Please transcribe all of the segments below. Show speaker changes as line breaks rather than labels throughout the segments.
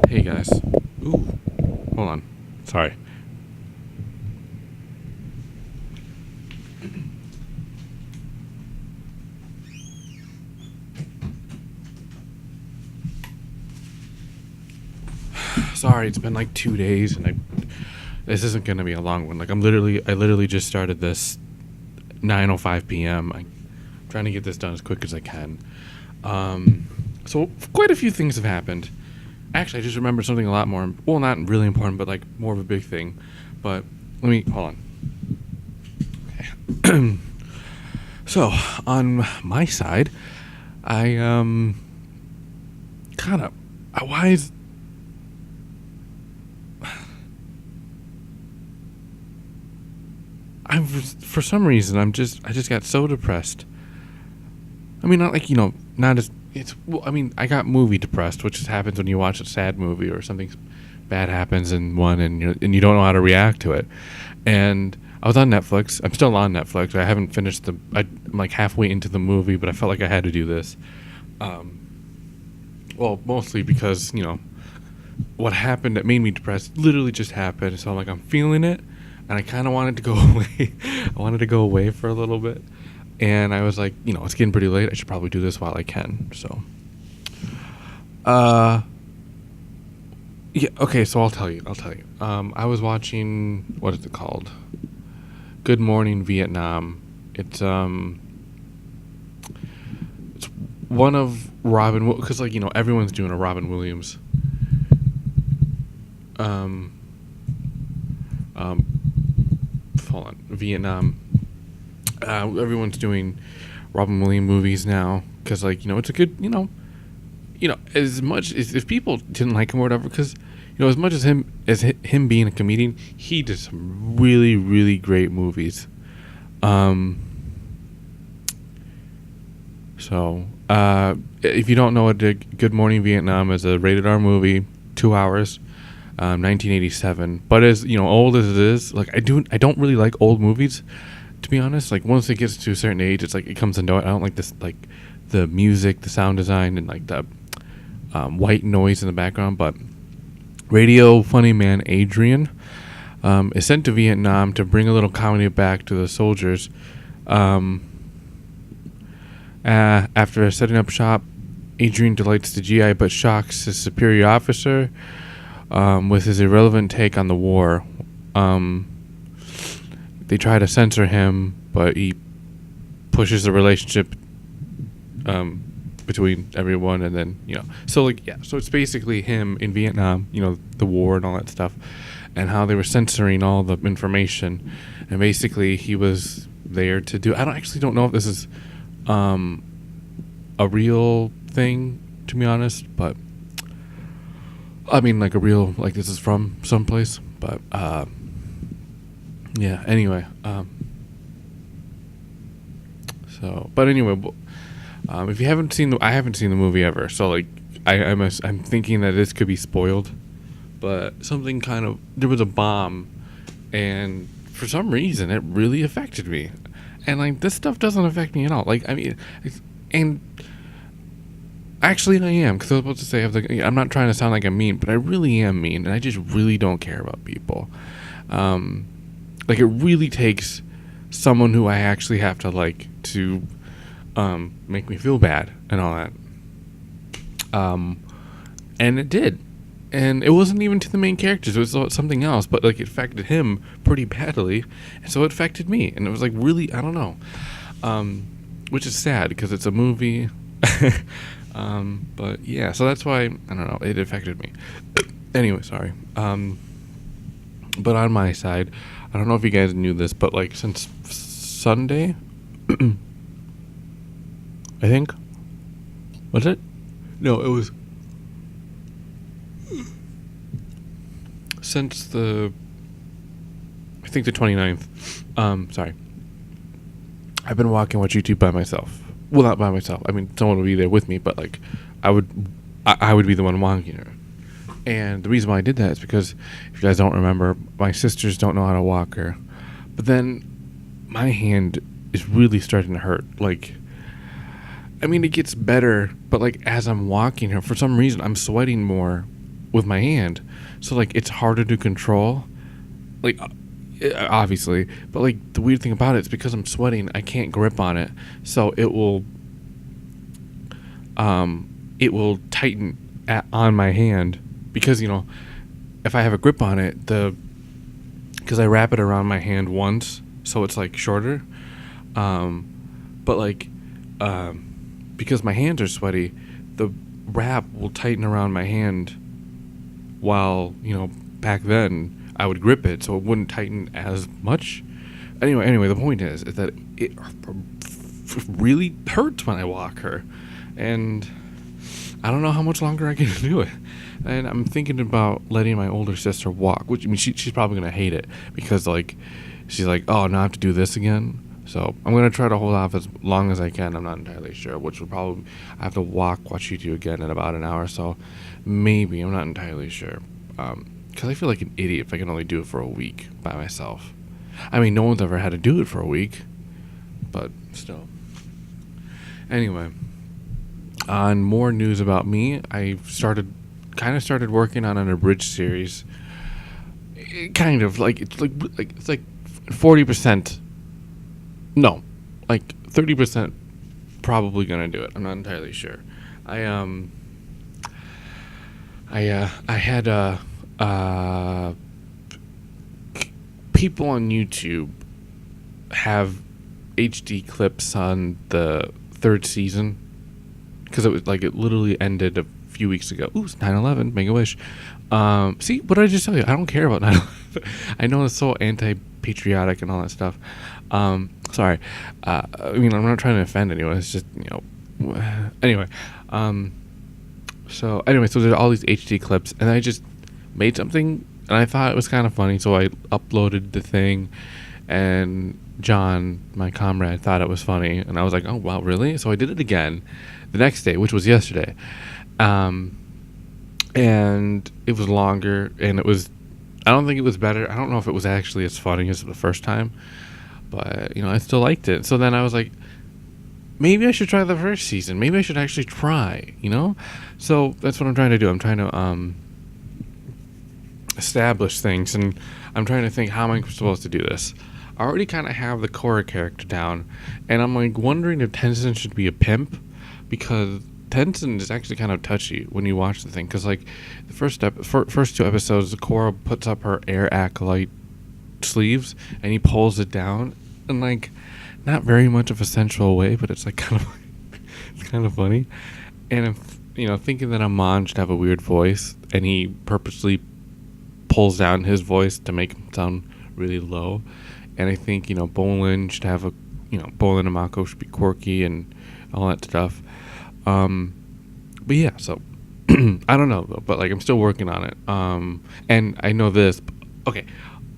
Hey guys. Ooh, hold on. Sorry. Sorry, it's been like 2 days, and this isn't gonna be a long one. Like I literally just started this 9:05 p.m. I'm trying to get this done as quick as I can. So quite a few things have happened. Actually, I just remembered something a lot more. Well, not really important, but like more of a big thing. But let me hold on. Okay. So on my side, I kind of why is I'm for some reason I just got so depressed. I mean, not like not as it's. Well, I mean, I got movie depressed, which just happens when you watch a sad movie or something bad happens in one, and you don't know how to react to it. And I was on Netflix. I'm still on Netflix. I haven't finished I'm like halfway into the movie, but I felt like I had to do this. Well, mostly because what happened that made me depressed literally just happened. So I'm feeling it, and I kind of wanted to go away. I wanted to go away for a little bit. And I was like, it's getting pretty late. I should probably do this while I can. So, yeah, okay. So I'll tell you. I was watching, what is it called? Good Morning Vietnam. It's one of Robin, because everyone's doing a Robin Williams. Hold on, Vietnam. Everyone's doing Robin Williams movies now because it's a good as much as if people didn't like him or whatever, because as much as him being a comedian, he did some really, really great movies. So if you don't know what Good Morning Vietnam is, a rated R movie, 2 hours, 1987. But as old as it is, I don't really like old movies, to be honest. Once it gets to a certain age, it's it comes to know it. I don't like this, the music, the sound design, and the white noise in the background. But radio funny man Adrian is sent to Vietnam to bring a little comedy back to the soldiers. After setting up shop, Adrian delights the GI but shocks his superior officer with his irrelevant take on the war. They try to censor him, but he pushes the relationship between everyone, and then so it's basically him in Vietnam, the war and all that stuff, and how they were censoring all the information, and basically he was there to do. I don't know if this is a real thing, to be honest, but I mean a real, this is from someplace, but yeah, anyway, but anyway, if you haven't seen I haven't seen the movie ever, so I'm thinking that this could be spoiled, but there was a bomb, and for some reason it really affected me, and this stuff doesn't affect me at all. And actually I am, because I was about to say, I'm not trying to sound like I'm mean, but I really am mean, and I just really don't care about people. It really takes someone who I actually have to like to make me feel bad and all that. And it did. And it wasn't even to the main characters. It was something else, but it affected him pretty badly, and so it affected me. And it was really, I don't know. Which is sad because it's a movie. But yeah, so that's why, I don't know, it affected me. Anyway, sorry. But on my side, I don't know if you guys knew this, but since Sunday, I think, was it? No, it was since I think the 29th. Sorry. I've been walking watch YouTube by myself. Well, not by myself. I mean, someone would be there with me, but I would be the one walking her. And the reason why I did that is because, if you guys don't remember, my sisters don't know how to walk her. But then my hand is really starting to hurt. It gets better, but as I'm walking her, for some reason, I'm sweating more with my hand, so like it's harder to control. Like obviously, but like the weird thing about it is because I'm sweating, I can't grip on it, so it will tighten on my hand because if I have a grip on it, because I wrap it around my hand once, so it's like shorter. But like, because my hands are sweaty, the wrap will tighten around my hand. While back then I would grip it, so it wouldn't tighten as much. Anyway, the point is that it really hurts when I walk her, and I don't know how much longer I can do it. And I'm thinking about letting my older sister walk, which I mean she's probably gonna hate it because like she's like, oh, now I have to do this again. So I'm gonna try to hold off as long as I can. I'm not entirely sure, which will probably I have to watch YouTube again in about an hour or so. Maybe, I'm not entirely sure. Because I feel like an idiot if I can only do it for a week by myself. I mean, no one's ever had to do it for a week, but still. Anyway, on more news about me, I started working on an abridged series. Kind of like it's like 40%. No, like 30% probably gonna do it. I'm not entirely sure. I had people on YouTube have HD clips on the third season because it literally ended a few weeks ago. Ooh, it's 9/11. Make a wish. See, what did I just tell you? I don't care about 9/11. I know it's so anti-patriotic and all that stuff. Sorry. I mean, I'm not trying to offend anyone. It's just, anyway. So there's all these HD clips, and I just made something, and I thought it was kind of funny, so I uploaded the thing, and John, my comrade, thought it was funny, and I was like, oh, wow, really? So I did it again the next day, which was yesterday. And it was longer, and I don't think it was better. I don't know if it was actually as funny as the first time, but, I still liked it. So then I was like, maybe I should try the first season. Maybe I should actually try, So that's what I'm trying to do. I'm trying to establish things, and I'm trying to think, how am I supposed to do this? I already kind of have the Korra character down, and I'm like wondering if Tenzin should be a pimp, because Tenzin is actually kind of touchy when you watch the thing, because like the first two episodes, Korra puts up her air acolyte sleeves and he pulls it down, and like not very much of a sensual way, but it's like it's kind of funny. And if thinking that Amon should have a weird voice, and he purposely pulls down his voice to make him sound really low. And I think Bolin should have Bolin and Mako should be quirky and all that stuff. But yeah, so I don't know though, but like I'm still working on it. And I know this. Okay,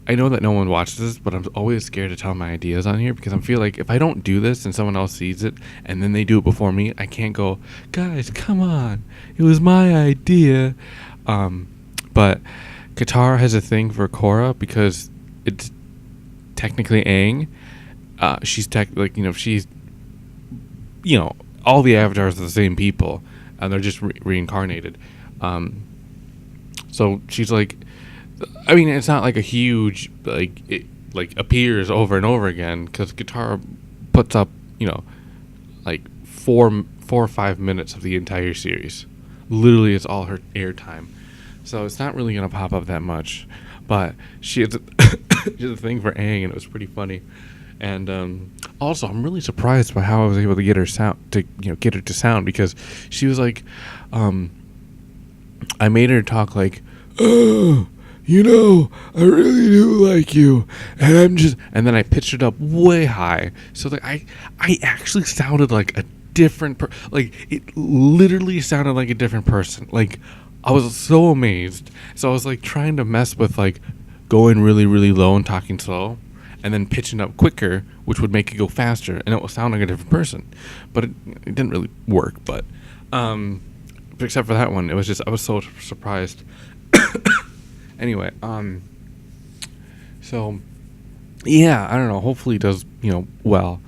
I know that no one watches this, but I'm always scared to tell my ideas on here because I feel like if I don't do this and someone else sees it and then they do it before me, I can't go, guys, come on, it was my idea. But Katara has a thing for Korra because it's technically Aang. She's she's all the avatars are the same people, and they're just reincarnated. So she's like, I mean, it's not like a huge it appears over and over again because Katara puts up like 4 or 5 minutes of the entire series. Literally, it's all her airtime, so it's not really gonna pop up that much. But she has a thing for Aang, and it was pretty funny. And also, I'm really surprised by how I was able to get her to sound because she was like, I made her talk like, oh, I really do like you, and then I pitched it up way high, so like I actually sounded like a different it literally sounded like a different person. Like I was so amazed. So I was like trying to mess with like going really, really low and talking slow, and then pitching up quicker, which would make it go faster, and it will sound like a different person. But it didn't really work. But except for that one, it was just I was so surprised. Anyway, so yeah, I don't know. Hopefully, it does well.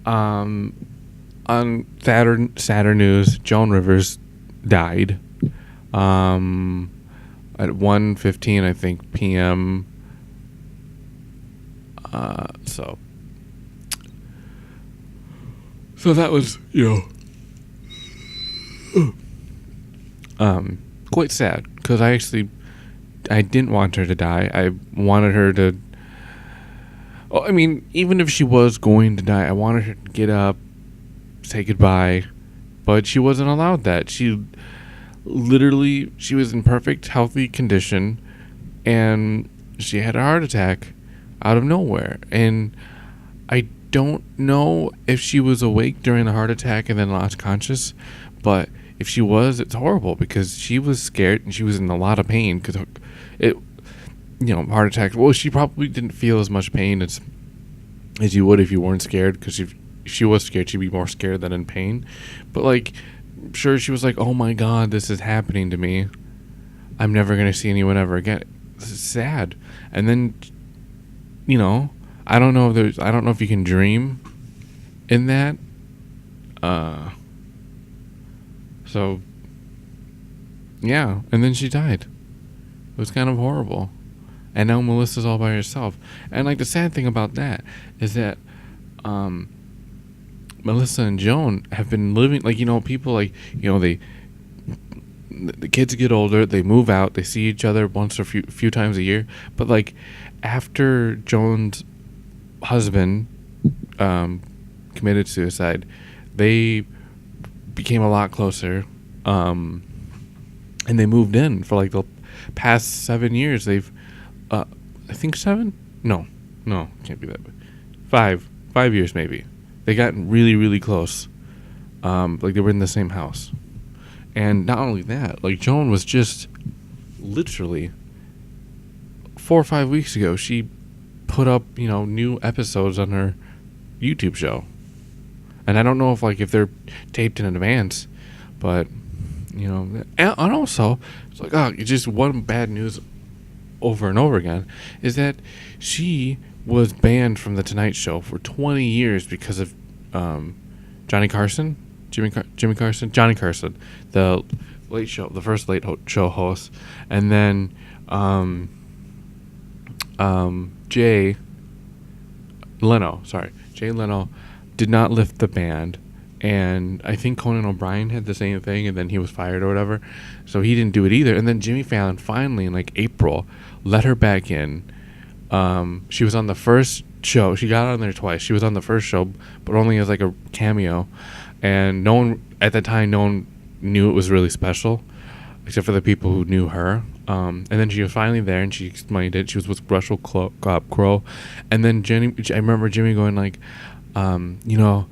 On sadder news, Joan Rivers died. at 1:15, I think, p.m. So that was, quite sad, because I didn't want her to die. I wanted her to. Oh, I mean, even if she was going to die, I wanted her to get up, say goodbye, but she wasn't allowed that. She was in perfect, healthy condition, and she had a heart attack out of nowhere. And I don't know if she was awake during the heart attack and then lost conscious, but if she was, it's horrible, because she was scared and she was in a lot of pain, because it, heart attack. Well, she probably didn't feel as much pain as you would if you weren't scared, because if she was scared, she'd be more scared than in pain. But like, sure, she was like, "Oh my God, this is happening to me. I'm never gonna see anyone ever again." This is sad. And then, I don't know if you can dream in that. So yeah, and then she died. It was kind of horrible. And now Melissa's all by herself. And like, the sad thing about that is that Melissa and Joan have been living, like, people, like, the kids get older, they move out, they see each other once or few times a year. But like, after Joan's husband committed suicide, they became a lot closer, and they moved in for like the past 7 years. They've I think 7? No, can't be that. 5 years maybe. They got really, really close. Like, they were in the same house. And not only that, like, Joan was just literally 4 or 5 weeks ago, she put up, new episodes on her YouTube show. And I don't know if they're taped in advance, but, and also, it's like, just one bad news over and over again, is that she was banned from the Tonight Show for 20 years because of Johnny Carson, the late show, the first show host, and then Jay Leno did not lift the ban, and I think Conan O'Brien had the same thing, and then he was fired or whatever, so he didn't do it either. And then Jimmy Fallon finally, in like April, let her back in. She was on the first show. She got on there twice. She was on the first show, but only as like a cameo, and no one knew it was really special, except for the people who knew her. And then she was finally there, and she explained it. She was with Russell Crowe, and then I remember Jimmy going like, you're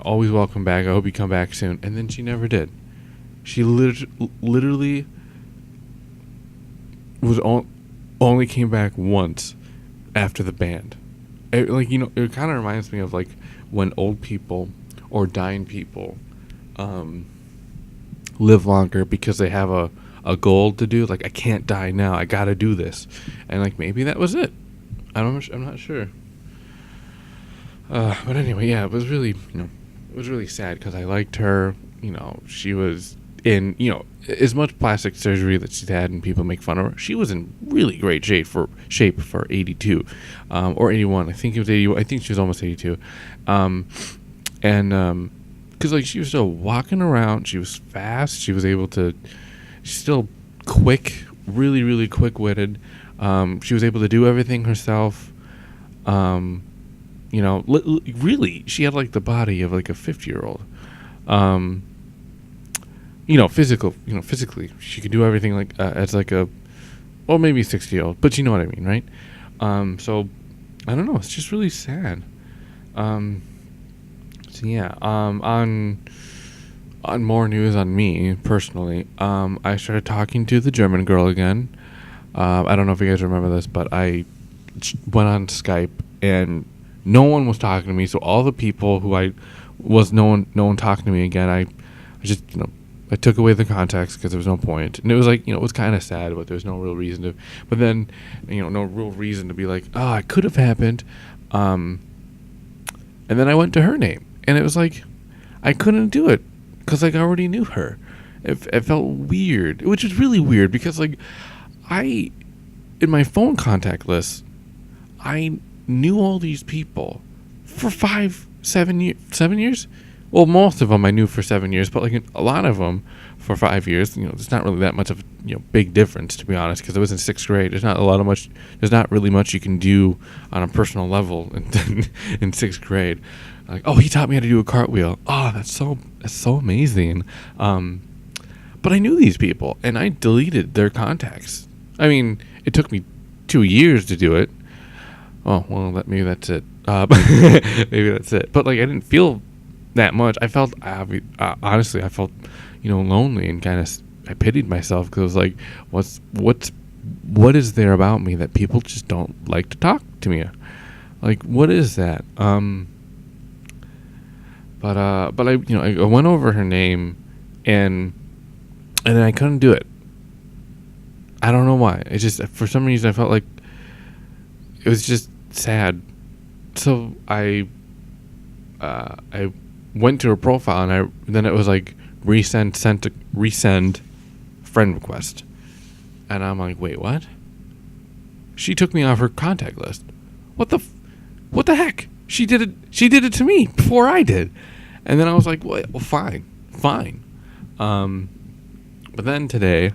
always welcome back. I hope you come back soon. And then she never did. She literally was only came back once after the band. It kind of reminds me of like when old people or dying people live longer because they have a goal to do. Like, I can't die now. I got to do this. And like, maybe that was it. I'm not sure. But anyway, yeah, it was really sad, because I liked her. She was in, as much plastic surgery that she's had and people make fun of her, she was in really great shape for 82, or 81. I think it was 81. I think she was almost 82. Because like, she was still walking around, she was fast, she's still quick, really, really quick-witted. She was able to do everything herself. Really, she had like the body of like a 50-year-old. Physically, she could do everything like as like maybe 60-year-old, but you know what I mean, right? So I don't know. It's just really sad. On more news on me personally, I started talking to the German girl again. I don't know if you guys remember this, but I went on Skype and no one was talking to me. So all the people who no one talking to me again. I just I took away the contacts because there was no point, and it was like, it was kind of sad, but there was no real reason to. But then, no real reason to be like, oh, it could have happened. And then I went to her name, and it was like, I couldn't do it because like, I already knew her. It felt weird, which is really weird because like I in my phone contact list, I knew all these people for 5, 7 years. 7 years. Well, most of them I knew for 7 years, but like a lot of them for 5 years. There's not really that much of big difference, to be honest, because I was in sixth grade. There's not really much you can do on a personal level in sixth grade. Like, oh, he taught me how to do a cartwheel. Oh, that's so amazing. But I knew these people, and I deleted their contacts. I mean, it took me 2 years to do it. Oh, well, maybe that's it. Maybe that's it. But like, I didn't feel that much. I felt honestly, I felt lonely, and kind of I pitied myself because I was like, what is there about me that people just don't like to talk to me? Like, what is that? But I I went over her name, and then I couldn't do it. I don't know why. It just, for some reason, I felt like it was just sad. So I went to her profile, and then it was like resend friend request, and I'm like, wait, what? She took me off her contact list. What the heck? She did it to me before I did, and then I was like, well, fine. But then today,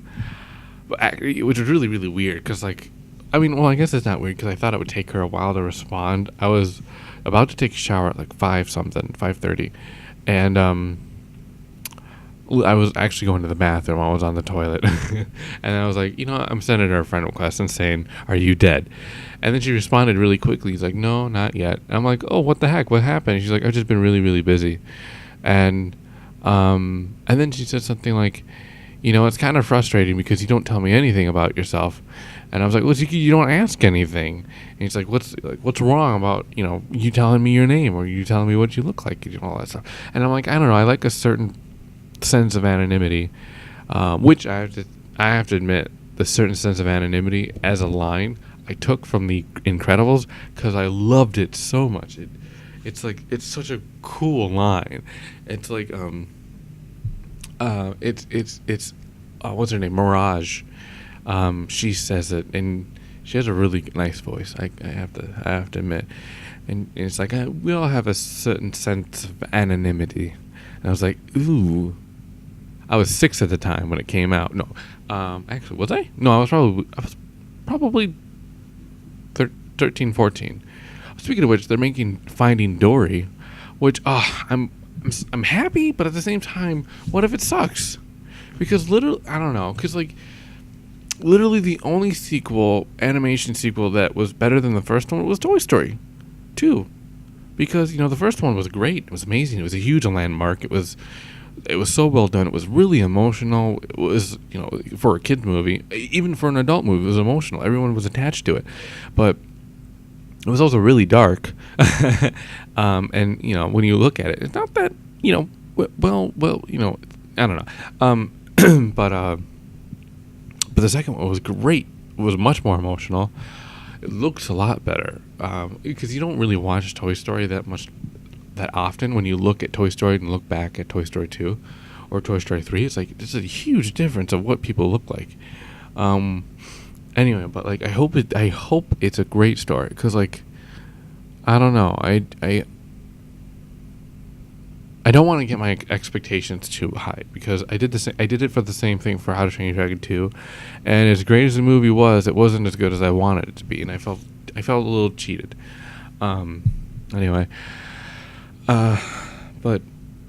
which was really, really weird, because like, I mean, well, I guess it's not weird because I thought it would take her a while to respond. I was about to take a shower at like 5:30, and I was actually going to the bathroom. I was on the toilet, and I was like, I'm sending her a friend request and saying, "Are you dead?" And then she responded really quickly. He's like, "No, not yet." And I'm like, "Oh, what the heck? What happened?" And she's like, "I've just been really, really busy," and then she said something like, it's kind of frustrating because you don't tell me anything about yourself. And I was like, well, you don't ask anything. And he's like, what's wrong about, you telling me your name, or you telling me what you look like, and all that stuff. And I'm like, I don't know. I like a certain sense of anonymity, which I have to admit, the certain sense of anonymity as a line I took from The Incredibles because I loved it so much. It's like, it's such a cool line. It's like, it's what's her name? Mirage. She says it, and she has a really nice voice. I have to admit, and it's like we all have a certain sense of anonymity. And I was like, ooh. I was 6 at the time when it came out. No, actually, was I? No, I was probably 13, 14. Speaking of which, they're making Finding Dory, which I'm happy, but at the same time, what if it sucks? Because literally, I don't know, because like, literally the only animation sequel that was better than the first one was Toy Story 2. Because, the first one was great. It was amazing. It was a huge landmark. It was so well done. It was really emotional. It was, for a kid's movie, even for an adult movie, it was emotional. Everyone was attached to it. But it was also really dark. And, when you look at it, it's not that, well, I don't know. But the second one was great. It was much more emotional. It looks a lot better. Because you don't really watch Toy Story that often. When you look at Toy Story and look back at Toy Story 2 or Toy Story 3, it's like there's a huge difference of what people look like. Anyway, but like I hope it's a great story, because like, I don't know, I don't want to get my expectations too high, because I did it for the same thing for How to Train Your Dragon 2, and as great as the movie was, it wasn't as good as I wanted it to be, and I felt a little cheated. Anyway, but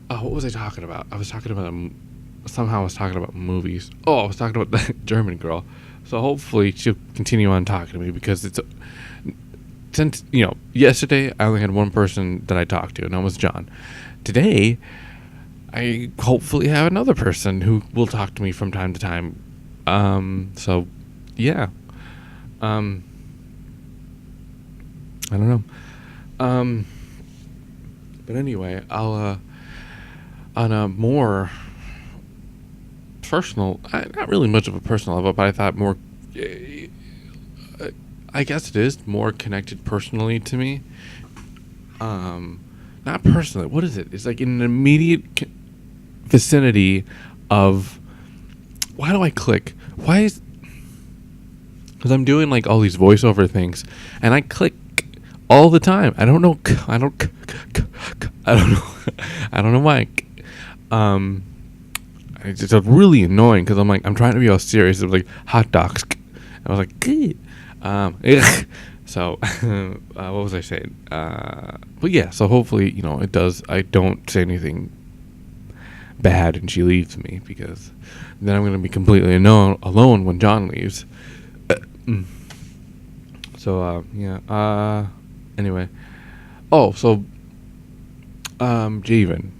what was I talking about? I was talking about movies. Oh, I was talking about that German girl. So hopefully she'll continue on talking to me, because since yesterday I only had one person that I talked to, and that was John. Today, I hopefully have another person who will talk to me from time to time. So, yeah. I don't know. But anyway, I'll, on a more personal, not really much of a personal level, but I thought more, I guess it is more connected personally to me. Not personally. What is it? It's like in an immediate vicinity of why do I click? Why is... Because I'm doing like all these voiceover things, and I click all the time. I don't know. I don't know. I don't know why. It's just really annoying because I'm trying to be all serious. It was like hot dogs. I was like, so what was I saying? But yeah. So hopefully, it does. I don't say anything bad, and she leaves me, because then I'm gonna be completely alone when John leaves. So yeah. Anyway. Oh, so Javen.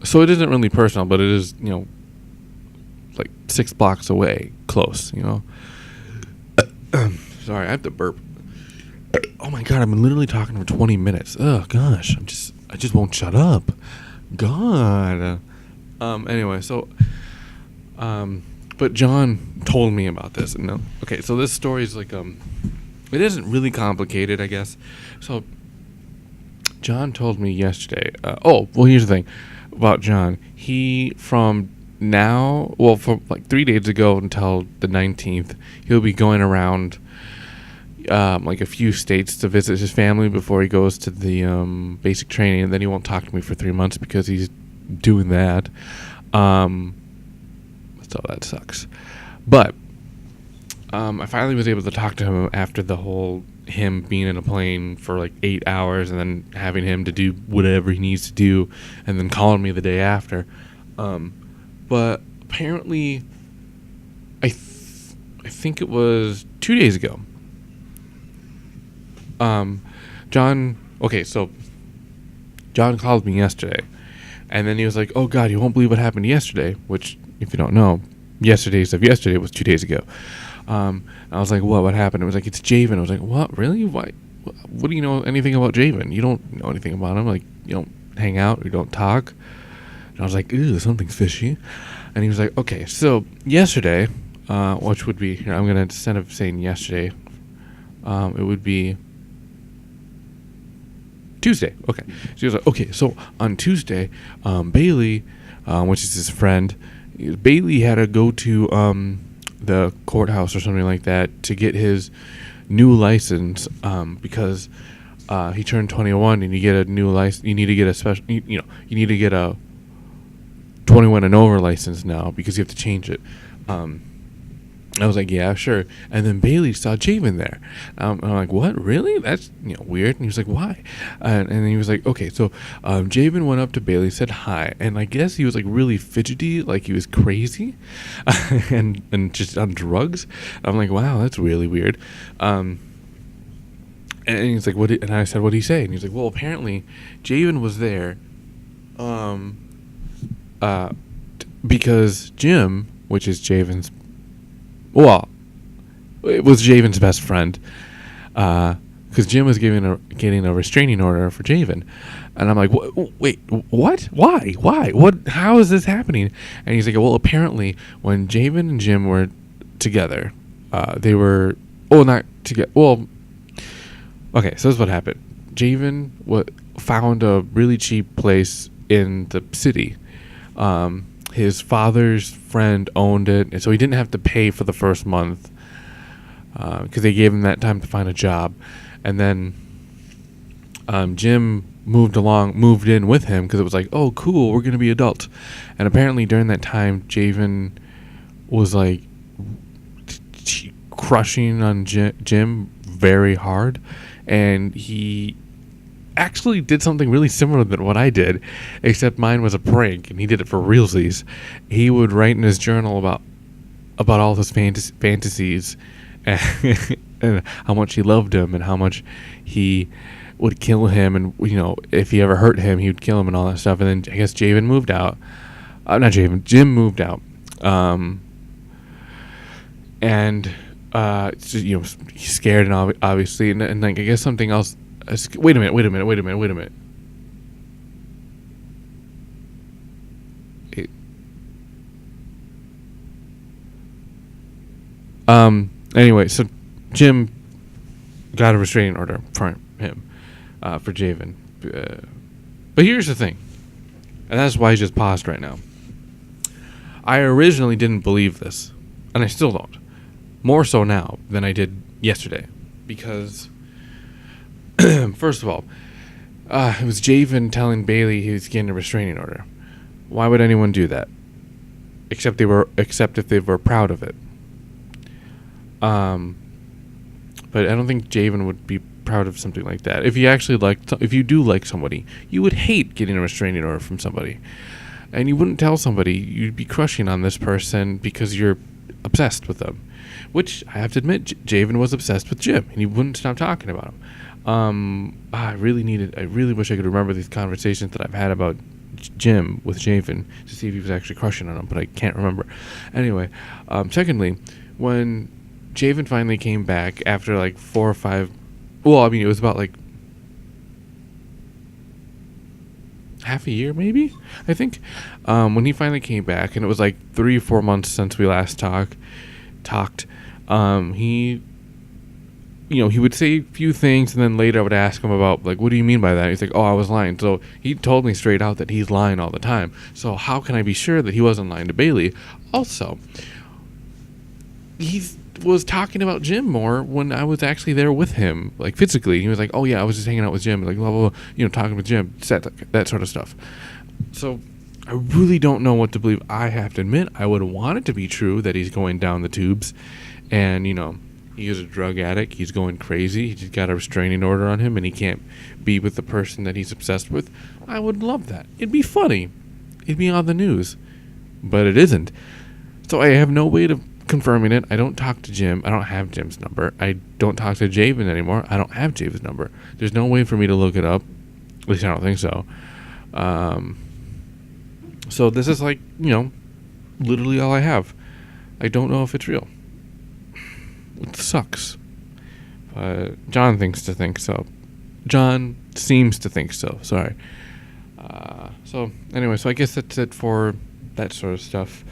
So it isn't really personal, but it is, like 6 blocks away, close. Sorry, I have to burp. Oh my god, I've been literally talking for 20 minutes. Oh gosh, I just won't shut up. God. Anyway, so but John told me about this. Okay, so this story is like it isn't really complicated, I guess. So John told me yesterday. Here's the thing about John. He from like 3 days ago until the 19th, he'll be going around like a few states to visit his family before he goes to the basic training, and then he won't talk to me for 3 months because he's doing that. So that sucks. But I finally was able to talk to him after the whole him being in a plane for like 8 hours and then having him to do whatever he needs to do and then calling me the day after. But apparently I think it was 2 days ago. John called me yesterday, and then he was like, "Oh God, you won't believe what happened yesterday," which, if you don't know, yesterday was 2 days ago. I was like, "What happened?" It was like, "It's Javen." I was like, "What? Really? Why? What do you know anything about Javen? You don't know anything about him. Like, you don't hang out, you don't talk." And I was like, "Ew, something's fishy." And he was like, "Okay, so yesterday, which would be here, I'm gonna, instead of saying yesterday, it would be Tuesday." Okay, so he was like, "Okay, so on Tuesday, Bailey, which is his friend, Bailey had to go to the courthouse or something like that to get his new license, because he turned 21, and you get a new license. You need to get a special, you need to get a 21 and over license now because you have to change it." I was like, "Yeah, sure." And then Bailey saw Javen there. I'm like, "What? Really? That's weird." And he was like, "Why?" And then he was like, "Okay, so Javen went up to Bailey, said hi, and I guess he was like really fidgety, like he was crazy, and just on drugs." I'm like, "Wow, that's really weird." And he's like, and I said, "What did he say?" And he's like, "Well, apparently, Javen was there, because Jim, which is Javen's." Well, it was Javen's best friend, because Jim was getting a restraining order for Javen, and I'm like, "Wait, what? Why? What? How is this happening?" And he's like, "Well, apparently, when Javen and Jim were together, they were not together. Well, okay, so this is what happened. Javen found a really cheap place in the city. His father's friend owned it, and so he didn't have to pay for the first month because they gave him that time to find a job. And then Jim moved in with him because it was like, "Oh, cool, we're going to be adults." And apparently during that time, Javen was like crushing on Jim very hard, and he actually did something really similar than what I did, except mine was a prank and he did it for realsies. He would write in his journal about all his fantasies and how much he loved him and how much he would kill him, and if he ever hurt him he would kill him and all that stuff. And then I guess Jim moved out, and he's scared, and obviously, and like I guess something else. Wait a minute. Anyway, so Jim got a restraining order for him, for Javen. But here's the thing, and that's why he's just paused right now. I originally didn't believe this, and I still don't. More so now than I did yesterday, because first of all, it was Javen telling Bailey he was getting a restraining order. Why would anyone do that? Except if they were proud of it. But I don't think Javen would be proud of something like that. If you do like somebody, you would hate getting a restraining order from somebody, and you wouldn't tell somebody. You'd be crushing on this person because you're obsessed with them. Which I have to admit, Javen was obsessed with Jim, and he wouldn't stop talking about him. I really wish I could remember these conversations that I've had about Jim with Javen to see if he was actually crushing on him, but I can't remember. Anyway, secondly, when Javen finally came back after like 4 or 5, well, I mean, it was about like half a year, maybe, I think, when he finally came back, and it was like 3 or 4 months since we last talked. He would say a few things, and then later I would ask him about, like, what do you mean by that? He's like, oh, I was lying. So he told me straight out that he's lying all the time. So how can I be sure that he wasn't lying to Bailey? Also, he was talking about Jim more when I was actually there with him, like physically. He was like, oh yeah, I was just hanging out with Jim, like blah blah blah, talking with Jim, that sort of stuff. So I really don't know what to believe. I have to admit, I would want it to be true that he's going down the tubes, and he is a drug addict. He's going crazy. He's got a restraining order on him, and he can't be with the person that he's obsessed with. I would love that. It'd be funny. It'd be on the news, but it isn't. So I have no way of confirming it. I don't talk to Jim. I don't have Jim's number. I don't talk to Javen anymore. I don't have Javen's number. There's no way for me to look it up. At least I don't think so. So this is like, literally all I have. I don't know if it's real. It sucks. John thinks to think so. John seems to think so. Sorry. So anyway, so I guess that's it for that sort of stuff.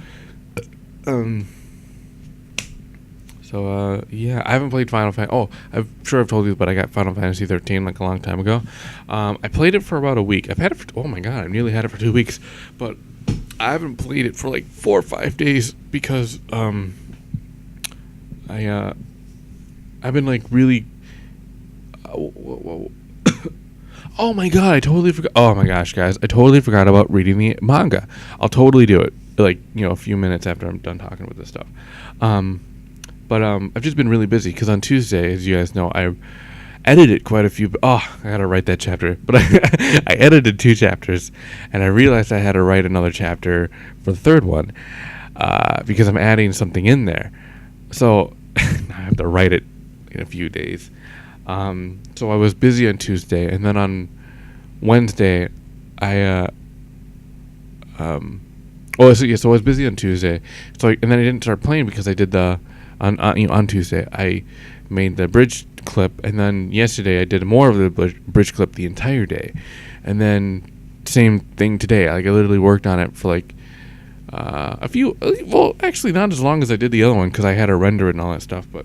Yeah, I haven't played Final Fantasy. Oh, I'm sure I've told you, but I got Final Fantasy 13 like a long time ago. I played it for about a week. I've had it for, oh my god, I nearly had it for 2 weeks, but I haven't played it for like 4 or 5 days because I've been like really. Oh my god, I totally forgot. Oh my gosh, guys, I totally forgot about reading the manga. I'll totally do it, like a few minutes after I'm done talking with this stuff. But I've just been really busy because on Tuesday, as you guys know, I edited quite a few. I gotta write that chapter. But I edited 2 chapters, and I realized I had to write another chapter for the third one because I'm adding something in there. So I have to write it in a few days. So I was busy on Tuesday, and then on Wednesday, so I was busy on Tuesday. And then I didn't start playing because I did on Tuesday I made the bridge clip, and then yesterday I did more of the bridge clip the entire day, and then same thing today. Like I literally worked on it for like a few. Well, actually not as long as I did the other one because I had to render it and all that stuff. But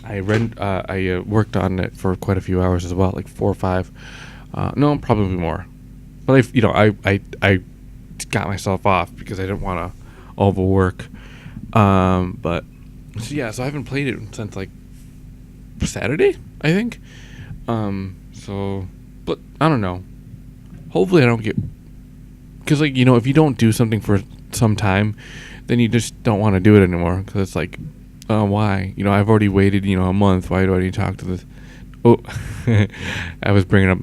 I worked on it for quite a few hours as well, like 4 or 5. No, probably more. But I got myself off because I didn't want to overwork. But so yeah, so I haven't played it since like Saturday, I think. But I don't know. Hopefully I don't get, because like if you don't do something for some time, then you just don't want to do it anymore because it's like, why? I've already waited a month. Why do I need to talk to this? Oh, I was bringing up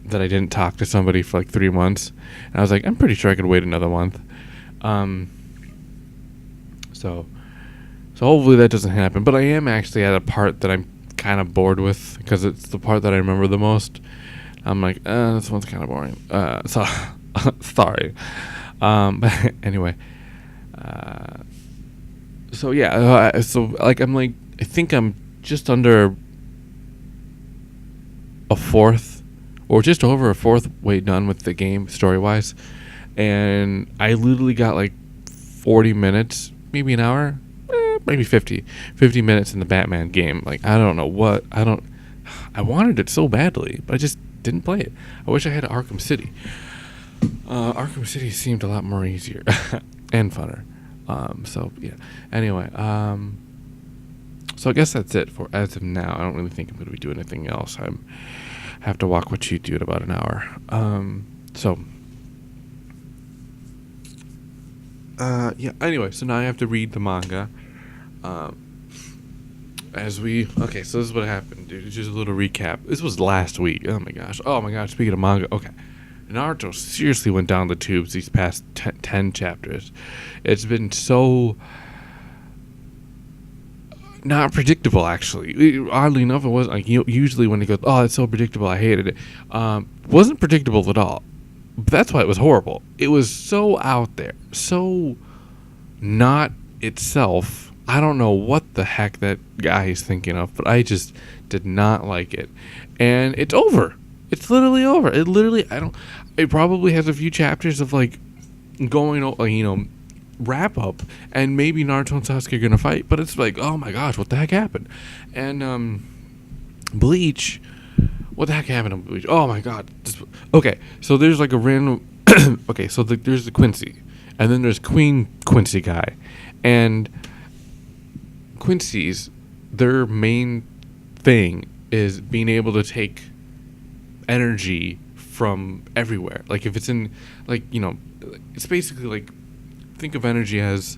that I didn't talk to somebody for like 3 months, and I was like, I'm pretty sure I could wait another month. So hopefully that doesn't happen. But I am actually at a part that I'm kind of bored with because it's the part that I remember the most. I'm like, this one's kind of boring. So sorry. But anyway, so yeah, so like I'm like, I think I'm just under a fourth, or just over a fourth way done with the game story wise, and I literally got like 40 minutes, maybe an hour, maybe 50 minutes in the Batman game. Like I don't know what, I wanted it so badly, but I just didn't play it. I wish I had Arkham City. Arkham City seemed a lot more easier and funner. So yeah. Anyway, so I guess that's it for as of now. I don't really think I'm going to be doing anything else. I have to walk what you do in about an hour. So yeah. Anyway, so now I have to read the manga. Okay, so this is what happened, dude. Just a little recap. This was last week. Oh my gosh. Speaking of manga, okay. Naruto seriously went down the tubes these past 10 chapters. It's been so not predictable, actually. Oddly enough, it wasn't like, usually when it goes, oh, it's so predictable, I hated it. Wasn't predictable at all. But that's why it was horrible. It was so out there, so not itself. I don't know what the heck that guy is thinking of, but I just did not like it. And it's over. It's literally over. It probably has a few chapters of like going, wrap up, and maybe Naruto and Sasuke are gonna fight, but it's like, oh my gosh, what the heck happened? And Bleach, what the heck happened on Bleach? Oh my god. Okay, so there's like a random okay, so there's the Quincy, and then there's Queen Quincy guy, and Quincy's, their main thing is being able to take energy from everywhere. Like if it's in, it's basically like, think of energy as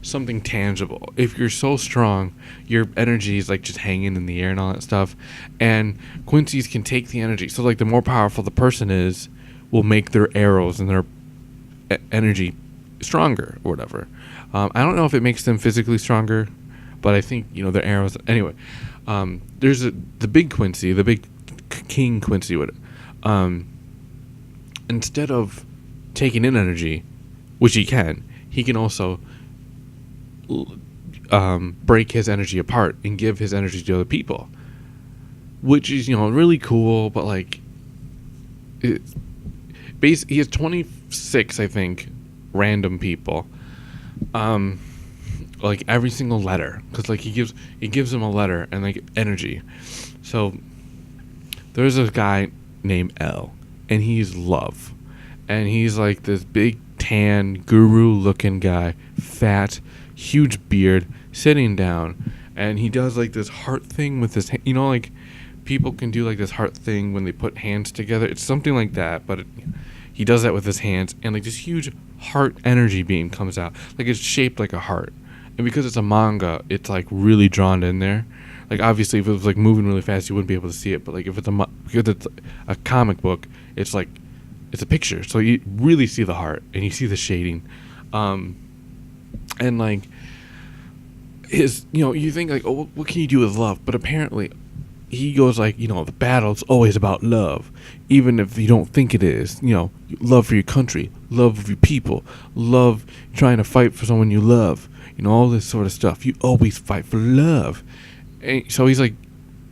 something tangible. If you're so strong, your energy is like just hanging in the air and all that stuff. And Quincy's can take the energy. So like the more powerful the person is, will make their arrows and their energy stronger or whatever. I don't know if it makes them physically stronger, but I think, their arrows. Anyway, there's the big Quincy, the big King Quincy would, instead of taking in energy, which he can also break his energy apart and give his energy to other people, which is, really cool. But like, he has 26, I think, random people. Like every single letter, because like he gives them a letter and like energy. So there's a guy named L, and he's love, and he's like this big tan guru looking guy, fat, huge beard, sitting down, and he does like this heart thing with his like people can do like this heart thing when they put hands together. It's something like that, but he does that with his hands, and like this huge heart energy beam comes out, like it's shaped like a heart. And because it's a manga, it's like really drawn in there. Like obviously, if it was like moving really fast, you wouldn't be able to see it. But like if it's because it's a comic book, it's like it's a picture, so you really see the heart and you see the shading. And like you think like, oh, what can you do with love? But apparently, he goes like, the battle's always about love, even if you don't think it is. Love for your country, love of your people, love trying to fight for someone you love. All this sort of stuff. You always fight for love. And so he's like,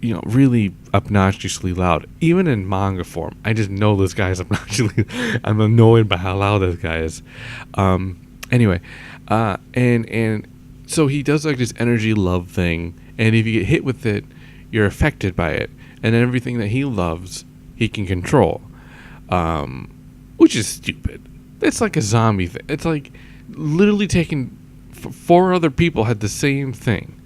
really obnoxiously loud. Even in manga form, I just know this guy is obnoxiously. I'm annoyed by how loud this guy is. Anyway, and so he does like this energy love thing, and if you get hit with it, you're affected by it, and then everything that he loves, he can control, which is stupid. It's like a zombie thing. It's like literally taking. 4 other people had the same thing.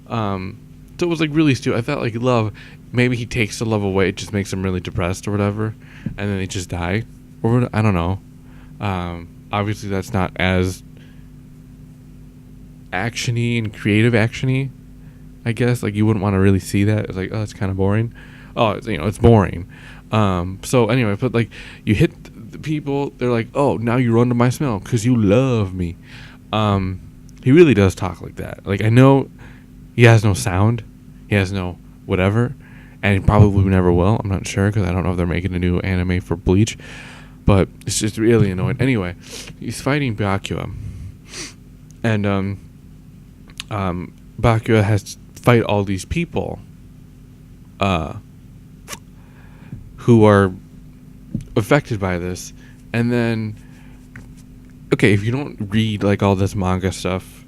So it was like really stupid. I felt like love, maybe he takes the love away, it just makes him really depressed or whatever, and then they just die, or I don't know. Obviously that's not as actiony and creative actiony, I guess. Like you wouldn't want to really see that. It's like, oh, it's kind of boring. Oh, it's boring. So anyway, but like you hit the people, they're like, oh, now you're under my spell because you love me. He really does talk like that. Like I know he has no sound, he has no whatever, and he probably never will. I'm not sure because I don't know if they're making a new anime for Bleach, but it's just really annoying. Anyway, he's fighting Byakuya, and Byakuya has to fight all these people, who are affected by this, and then. Okay, if you don't read like all this manga stuff,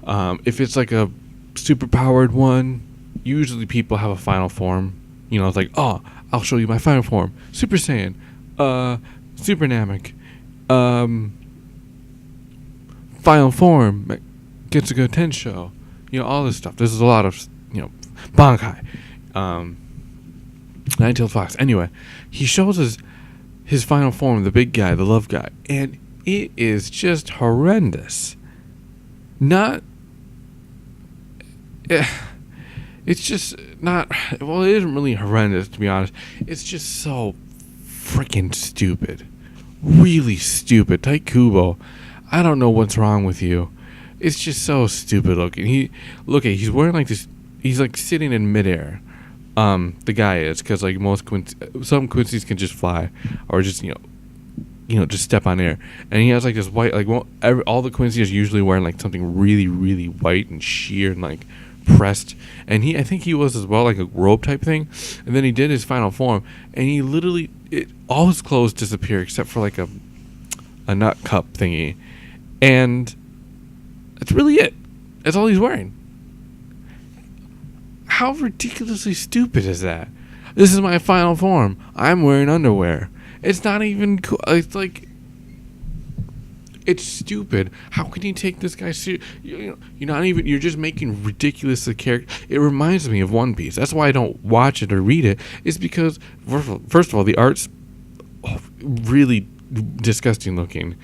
if it's like a super powered one, usually people have a final form. It's like, oh, I'll show you my final form, Super Saiyan, Super Namek, Final Form, Getsugo Tensho, all this stuff. This is a lot of, Bankai, Nine-Tailed Fox. Anyway, he shows us his final form, the big guy, the love guy, and it is just horrendous. Not... It's just not... Well, it isn't really horrendous, to be honest. It's just so freaking stupid. Really stupid. Taikubo, I don't know what's wrong with you. It's just so stupid looking. He's wearing like this... He's like sitting in midair. The guy is, because like some Quincy's can just fly, or just just step on air. And he has like this white, like all the Quincy's usually wearing like something really, really white and sheer and like pressed. And I think he was as well, like a robe type thing. And then he did his final form, and he literally, all his clothes disappear except for like a nut cup thingy, and that's really it. That's all he's wearing. How ridiculously stupid is that? This is my final form. I'm wearing underwear. It's not even cool. It's like, it's stupid. How can you take this guy serious? You're not even. You're just making ridiculous the character. It reminds me of One Piece. That's why I don't watch it or read it. It's because first of all, the art's really disgusting looking.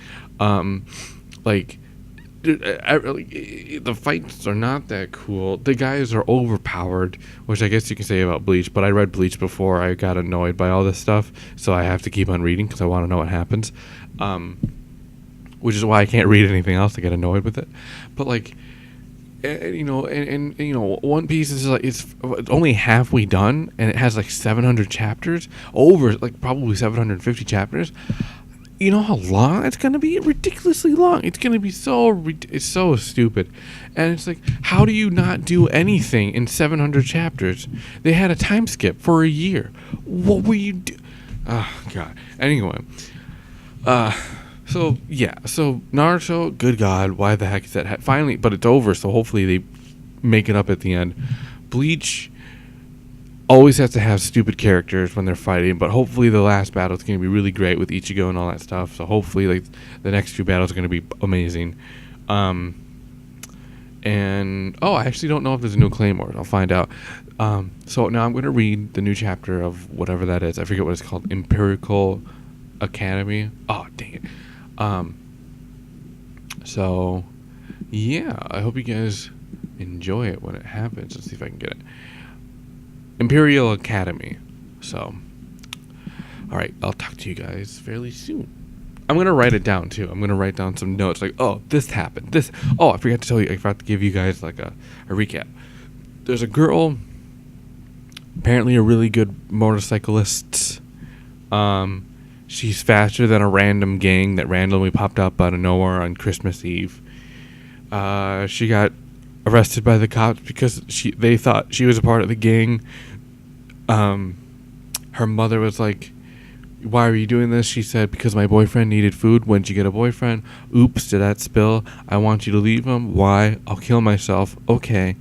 The fights are not that cool. The guys are overpowered, which I guess you can say about Bleach, but I read Bleach before I got annoyed by all this stuff, so I have to keep on reading because I want to know what happens, which is why I can't read anything else to get annoyed with it. But like, One Piece is like, it's only halfway done, and it has like 700 chapters, over like probably 750 chapters. You know how long it's going to be? Ridiculously long. It's going to be it's so stupid. And it's like, how do you not do anything in 700 chapters? They had a time skip for a year. What were you do? Oh, God. Anyway. So Naruto, good God, why the heck is that? Finally, but it's over, so hopefully they make it up at the end. Bleach always has to have stupid characters when they're fighting, but hopefully the last battle is going to be really great with Ichigo and all that stuff. So hopefully, like, the next few battles are going to be amazing. I actually don't know if there's a new Claymore. I'll find out. So now I'm going to read the new chapter of whatever that is. I forget what it's called. Empirical Academy. Oh, dang it. So yeah, I hope you guys enjoy it when it happens. Let's see if I can get it. Imperial Academy. So, all right, I'll talk to you guys fairly soon. I'm going to write it down, too. I'm going to write down some notes like, oh, this happened. I forgot to tell you. I forgot to give you guys like a recap. There's a girl, apparently a really good motorcyclist. She's faster than a random gang that randomly popped up out of nowhere on Christmas Eve. She got arrested by the cops because they thought she was a part of the gang. Her mother was like, why are you doing this? She said, because my boyfriend needed food. When'd you get a boyfriend? Oops, did that spill? I want you to leave him. Why? I'll kill myself. Okay.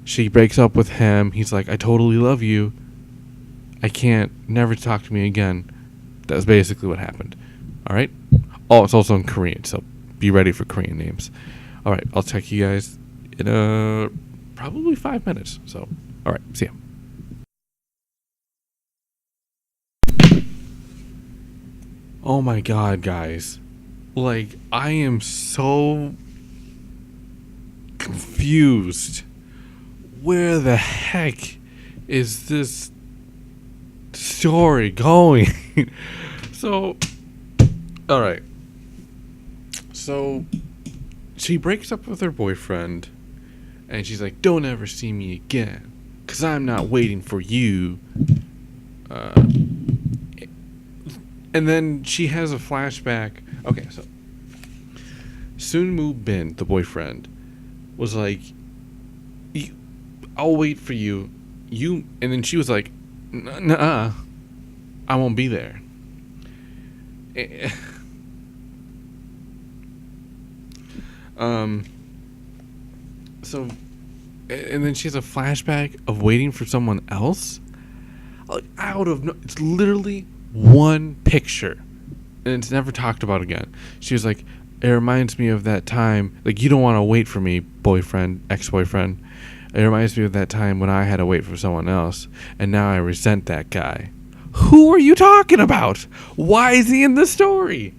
She breaks up with him. He's like, I totally love you. I can't. Never talk to me again. That's basically what happened. All right? Oh, it's also in Korean, so be ready for Korean names. All right, I'll check you guys in probably 5 minutes. So, all right, see ya. Oh my God, guys. Like, I am so confused. Where the heck is this story going? So, all right. So, she breaks up with her boyfriend, and she's like, don't ever see me again, because I'm not waiting for you. And then she has a flashback. Okay, so Sunmu Bin, the boyfriend, was like, I'll wait for you. And then she was like, nuh-uh, I won't be there. So, and then she has a flashback of waiting for someone else. Like, it's literally one picture and it's never talked about again. She was like, it reminds me of that time, like, you don't want to wait for me, boyfriend, ex-boyfriend. It reminds me of that time when I had to wait for someone else, and now I resent that guy. Who are you talking about? Why is he in the story?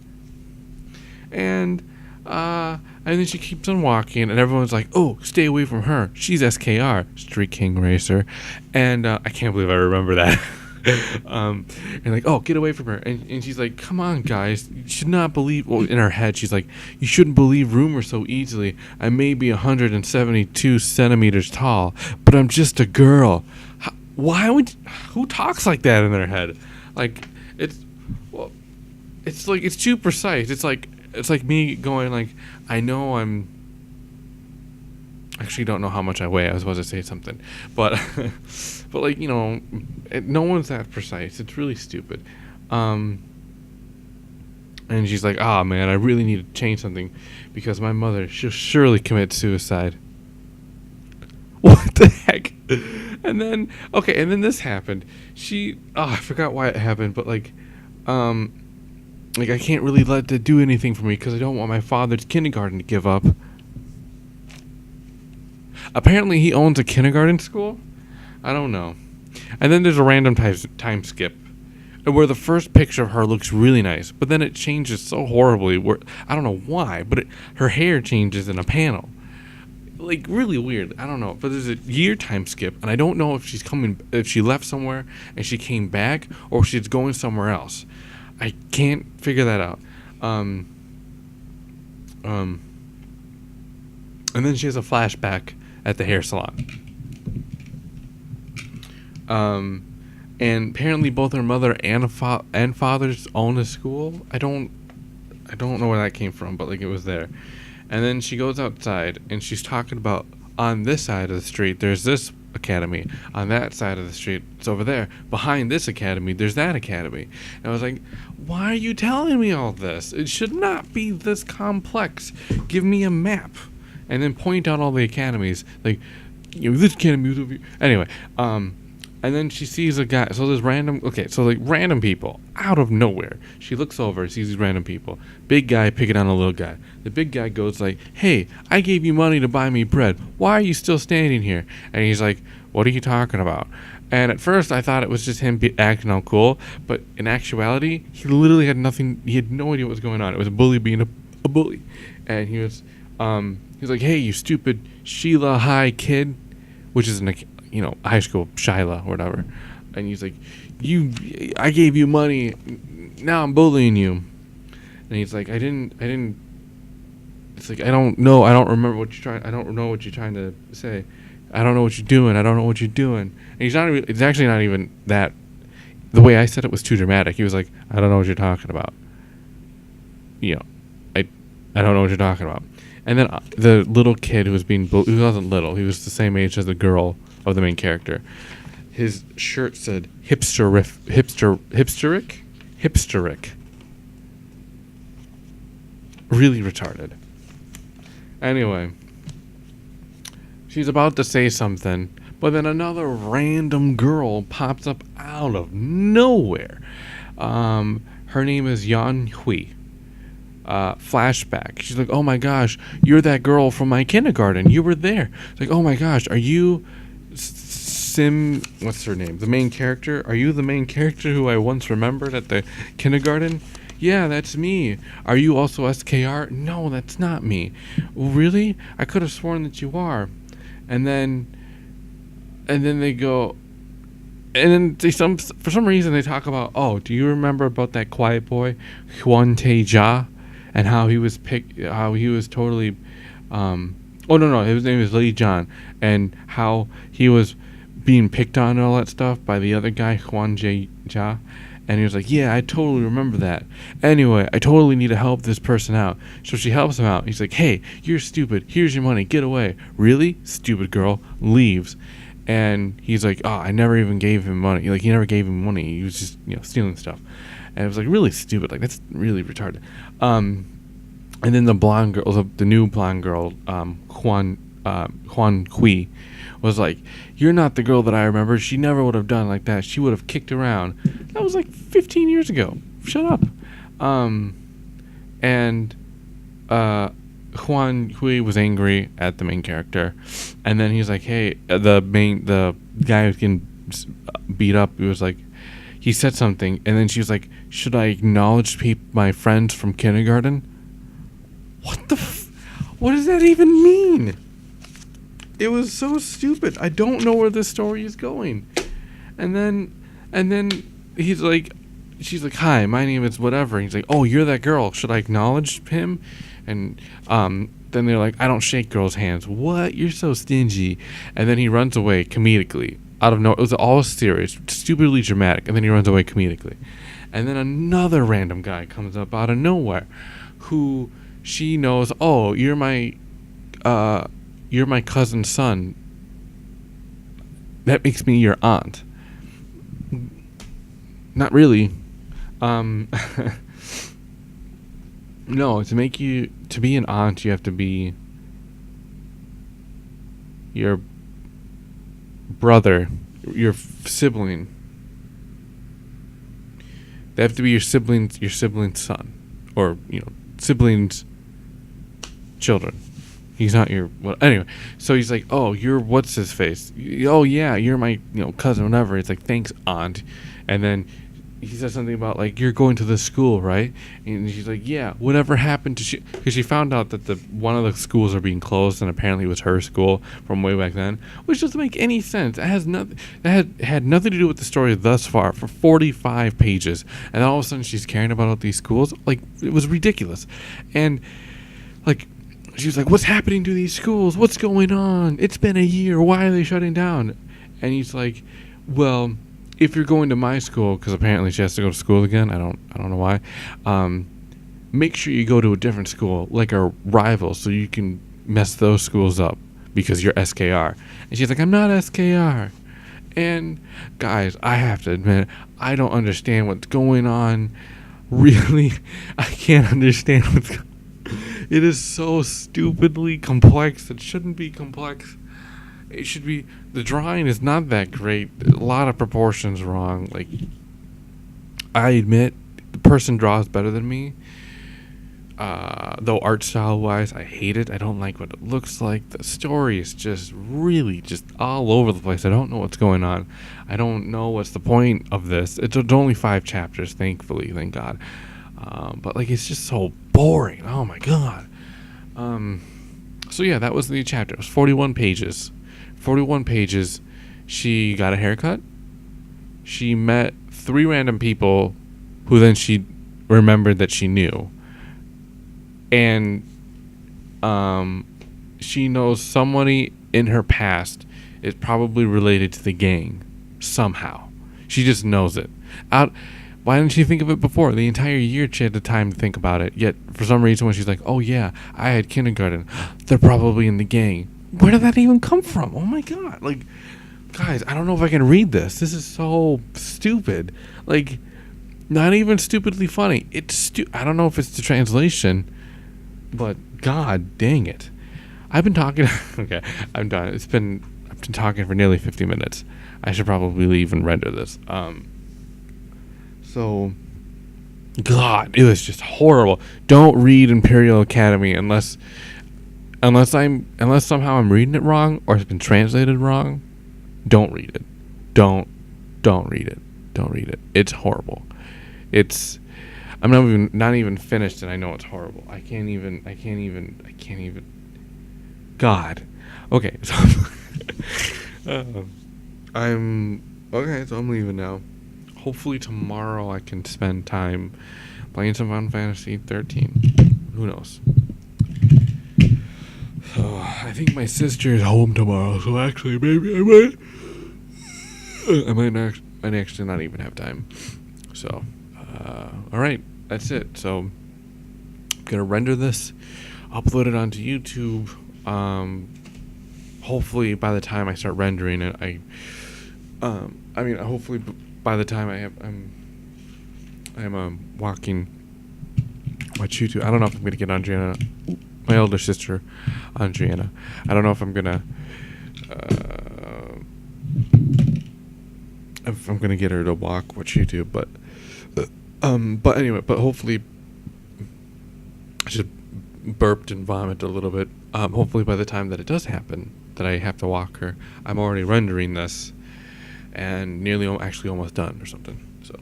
And then she keeps on walking, and everyone's like, oh, stay away from her. She's SKR, Street King Racer. And I can't believe I remember that. And like, oh, get away from her. And she's like, come on, guys. You should not believe. Well, in her head, she's like, you shouldn't believe rumors so easily. I may be 172 centimeters tall, but I'm just a girl. Why would. Who talks like that in their head? Like, it's like, it's too precise. It's like me going, like, I know I'm. Actually, don't know how much I weigh. I was supposed to say something, but like, you know, no one's that precise. It's really stupid. And she's like, "Ah, man, I really need to change something because my mother, she'll surely commit suicide." What the heck? And then this happened. I forgot why it happened, but like I can't really let it do anything for me because I don't want my father's kindergarten to give up. Apparently, he owns a kindergarten school. I don't know. And then there's a random time skip where the first picture of her looks really nice, but then it changes so horribly. Where I don't know why, but her hair changes in a panel. Like, really weird. I don't know. But there's a year time skip, and I don't know if if she left somewhere and she came back, or if she's going somewhere else. I can't figure that out. And then she has a flashback at the hair salon. And apparently both her mother and fathers own a school. I don't know where that came from, but like, it was there. And then she goes outside and she's talking about, on this side of the street there's this academy, on that side of the street it's over there, behind this academy there's that academy. And I was like, why are you telling me all this? It should not be this complex. Give me a map and then point out all the academies, like, you know, this academy is over here. Anyway, and then she sees a guy. So there's random people out of nowhere. She looks over, sees these random people. Big guy picking on a little guy. The big guy goes like, hey, I gave you money to buy me bread. Why are you still standing here? And he's like, what are you talking about? And at first I thought it was just him acting all cool. But in actuality, he literally had nothing. He had no idea what was going on. It was a bully being a bully. And he was like, hey, you stupid Sheila High kid, which is high school, Shyla or whatever. And he's like, I gave you money, now I'm bullying you. And he's like, I didn't. It's like, I don't know what you're trying to say. I don't know what you're doing. And it's actually not even that. The way I said it was too dramatic. He was like, I don't know what you're talking about. I don't know what you're talking about. And then the little kid who was being bullied, who wasn't little, he was the same age as the girl of the main character. His shirt said hipsteric. Really retarded. Anyway, she's about to say something, but then another random girl pops up out of nowhere. Her name is Yan Hui. Flashback. She's like, oh my gosh, you're that girl from my kindergarten. You were there. It's like, oh my gosh, are you what's her name? The main character? Are you the main character who I once remembered at the kindergarten? Yeah, that's me. Are you also SKR? No, that's not me. Well, really? I could have sworn that you are. And then they go, and then for some reason they talk about, oh, do you remember about that quiet boy, Huan Tae-ja? And how he was totally, his name is Lee John, and how he was being picked on and all that stuff by the other guy, Huan Jae-ja. And he was like, yeah, I totally remember that. Anyway, I totally need to help this person out. So she helps him out. He's like, hey, you're stupid. Here's your money. Get away. Really? Stupid girl. Leaves. And he's like, oh, I never even gave him money. Like, he never gave him money. He was just, stealing stuff. And it was like really stupid. Like, that's really retarded. And then the blonde girl, the new blonde girl, Huan Kui, was like, you're not the girl that I remember. She never would have done like that. She would have kicked around. That was like 15 years ago. Shut up. And Juan Hui was angry at the main character, and then he's like, "Hey, the guy who's getting beat up." He was like, he said something, and then she was like, "Should I acknowledge my friends from kindergarten?" What does that even mean? It was so stupid. I don't know where this story is going. And then he's like, she's like, "Hi, my name is whatever." And he's like, "Oh, you're that girl. Should I acknowledge him?" And then they're like, "I don't shake girls' hands." What? You're so stingy. And then he runs away comedically. Out of it was all serious, stupidly dramatic, and then he runs away comedically. And then another random guy comes up out of nowhere, who she knows. "Oh, you're my cousin's son. That makes me your aunt." Not really. No, to be an aunt, you have to be your brother, your sibling. They have to be your sibling's son, or sibling's children. He's not your anyway. So he's like, "Oh, you're what's his face? Oh yeah, you're my cousin, whatever." It's like, "Thanks, aunt." And then he says something about like, "You're going to this school, right?" And she's like, "Yeah." Whatever happened to because she found out that one of the schools are being closed, and apparently it was her school from way back then, which doesn't make any sense. It has nothing. That had nothing to do with the story thus far for 45 pages, and then all of a sudden she's caring about all these schools. Like, it was ridiculous, and like. She was like, "What's happening to these schools? What's going on? It's been a year. Why are they shutting down?" And he's like, "Well, if you're going to my school," because apparently she has to go to school again. I don't know why. Make sure you go to a different school, like a rival, so you can mess those schools up because you're SKR. And she's like, "I'm not SKR." And guys, I have to admit, I don't understand what's going on. Really, I can't understand what's going on. It is so stupidly complex. It shouldn't be complex. It should be. The drawing is not that great. A lot of proportions wrong. Like, I admit, the person draws better than me. Though art style wise, I hate it. I don't like what it looks like. The story is just really just all over the place. I don't know what's going on. I don't know what's the point of this. It's only 5 chapters, thankfully, thank God. But like, it's just so boring. Oh my god. So yeah, that was the chapter. It was 41 pages. 41 pages. She got a haircut. She met 3 random people who then she remembered that she knew. And she knows somebody in her past is probably related to the gang somehow. She just knows it. Why didn't she think of it before? The entire year she had the time to think about it. Yet, for some reason, when she's like, "Oh yeah, I had kindergarten. They're probably in the gang." Where did that even come from? Oh my god. Like, guys, I don't know if I can read this. This is so stupid. Like, not even stupidly funny. It's I don't know if it's the translation, but god dang it. I've been talking. Okay, I'm done. I've been talking for nearly 50 minutes. I should probably leave and render this. So, God, it was just horrible. Don't read Imperial Academy unless somehow I'm reading it wrong or it's been translated wrong. Don't read it. Don't read it. Don't read it. It's horrible. I'm not even finished and I know it's horrible. I can't even. God. Okay. So I'm leaving now. Hopefully tomorrow I can spend time playing some Final Fantasy 13. Who knows? So I think my sister is home tomorrow, so actually maybe I might actually not even have time. So, alright, that's it. So I'm gonna render this, upload it onto YouTube. Hopefully by the time I start rendering it, hopefully by the time I'm watch YouTube. I don't know if I'm gonna get Andriana, my older sister, Andriana. I don't know if I'm gonna get her to watch YouTube, but But anyway, but hopefully, I just burped and vomited a little bit. Hopefully, by the time that it does happen, that I have to walk her, I'm already rendering this, and nearly actually almost done or something. So,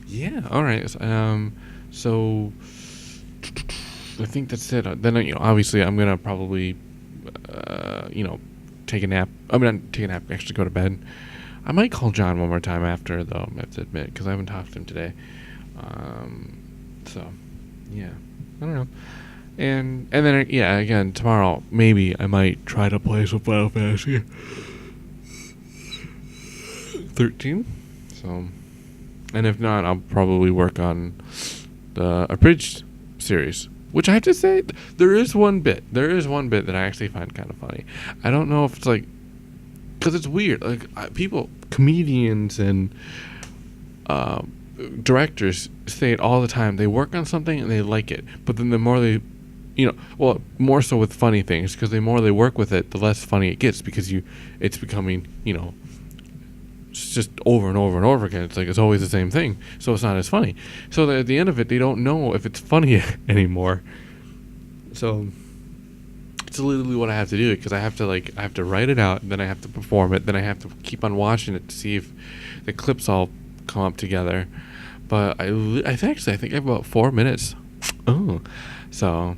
yeah. All right. So I think that's it. Then obviously, I'm gonna probably, take a nap. I'm gonna take a nap. Actually, go to bed. I might call John one more time after, though, I have to admit, because I haven't talked to him today. So, yeah. I don't know. And then, again, tomorrow, maybe I might try to play some Final Fantasy 13. So, and if not, I'll probably work on the abridged series. Which I have to say, there is one bit that I actually find kind of funny. I don't know if it's like, because it's weird. Like, comedians and directors say it all the time. They work on something and they like it, but then the more they, more so with funny things, because the more they work with it, the less funny it gets, because it's becoming, it's just over and over and over again. It's like it's always the same thing, so it's not as funny. So that at the end of it, they don't know if it's funny anymore. So it's literally what I have to do, because I have to write it out, then I have to perform it, then I have to keep on watching it to see if the clips all come up together. But I think I have about 4 minutes. Oh, so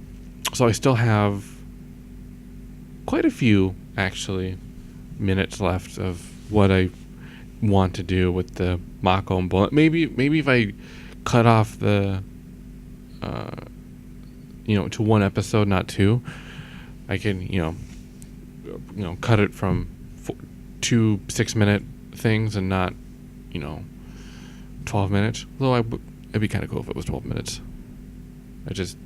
I still have quite a few actually minutes left of what I want to do with the Mako and Bullet. Maybe if I cut off the to one episode, not two, I can cut it from 2 6-minute things and not 12 minutes. Though it'd be kind of cool if it was 12 minutes. I just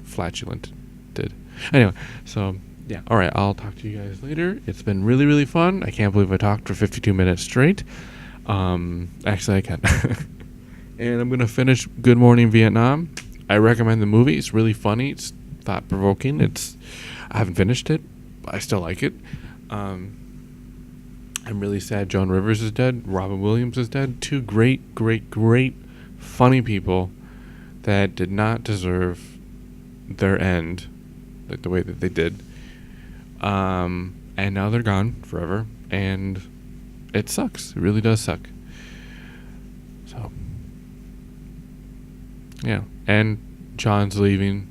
flatulent did. Anyway, so yeah, all right, I'll talk to you guys later. It's been really, really fun. I can't believe I talked for 52 minutes straight. Actually, I can. And I'm gonna finish Good Morning Vietnam. I recommend the movie. It's really funny. It's thought-provoking. I haven't finished it, but I still like it. I'm really sad Joan Rivers is dead. Robin Williams is dead. Two great, funny people that did not deserve their end, like the way that they did. And now they're gone forever, and it sucks. It really does suck. So, yeah. And John's leaving.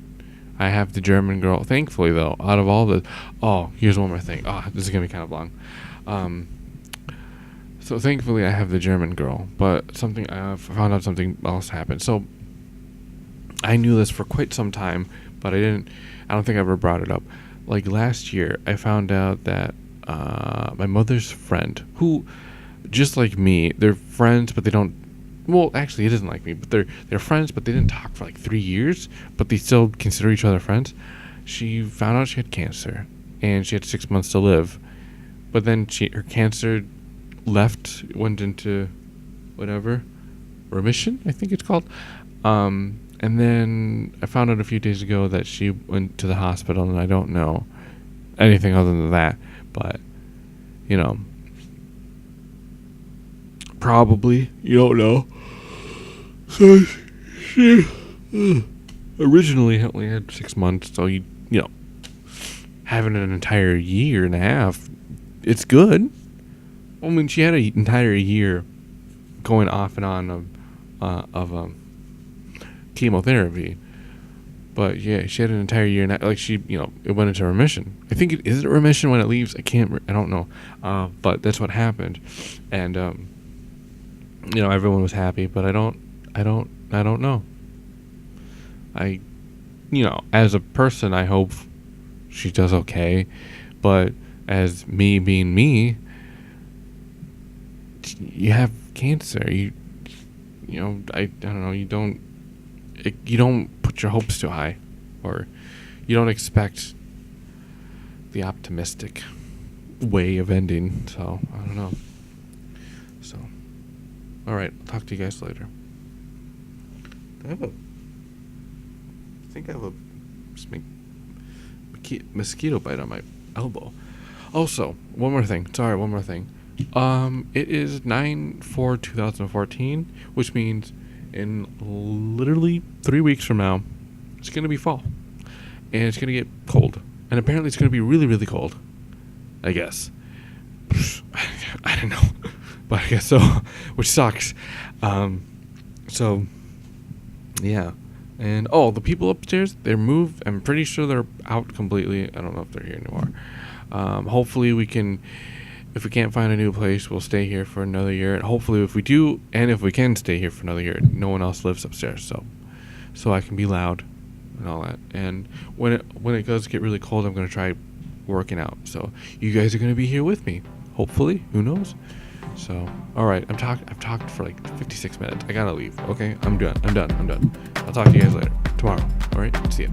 I have the German girl. Thankfully, though, out of all the... Oh, here's one more thing. Oh, this is going to be kind of long. So thankfully I have the German girl, but I found out something else happened. So I knew this for quite some time, but I don't think I ever brought it up. Like last year, I found out that my mother's friend, who, just like me, they're friends, but they don't... Well, actually, it isn't like me, but they're friends, but they didn't talk for like 3 years, but they still consider each other friends. She found out she had cancer, and she had 6 months to live. But then her cancer went into remission, I think it's called. And then I found out a few days ago that she went to the hospital, and I don't know anything other than that. But, probably, you don't know. So she originally only had 6 months, so having an entire year and a half, it's good. I mean, she had an entire year going off and on of chemotherapy, but yeah, she had an entire year, and it went into remission. I think is it remission when it leaves? I don't know, but that's what happened, and everyone was happy, but I don't know. As a person, I hope she does okay, but as me being me, you have cancer. I don't know. You don't put your hopes too high, or you don't expect the optimistic way of ending. So I don't know. So, all right. I'll talk to you guys later. I think I have a mosquito bite on my elbow. Also, one more thing. It is 9/4/2014, which means in literally 3 weeks from now, it's gonna be fall, and it's gonna get cold, and apparently it's gonna be really, really cold. I guess. I don't know, but I guess so, which sucks. So yeah, and the people upstairs, they're moved. I'm pretty sure they're out completely. I don't know if they're here anymore. Hopefully we can. If we can't find a new place, we'll stay here for another year. And hopefully, if we do, and if we can stay here for another year, no one else lives upstairs, so I can be loud and all that. And when it does get really cold, I'm gonna try working out. So you guys are gonna be here with me, hopefully. Who knows? So all right, I've talked for like 56 minutes. I gotta leave. Okay, I'm done. I'll talk to you guys later tomorrow. All right, see ya.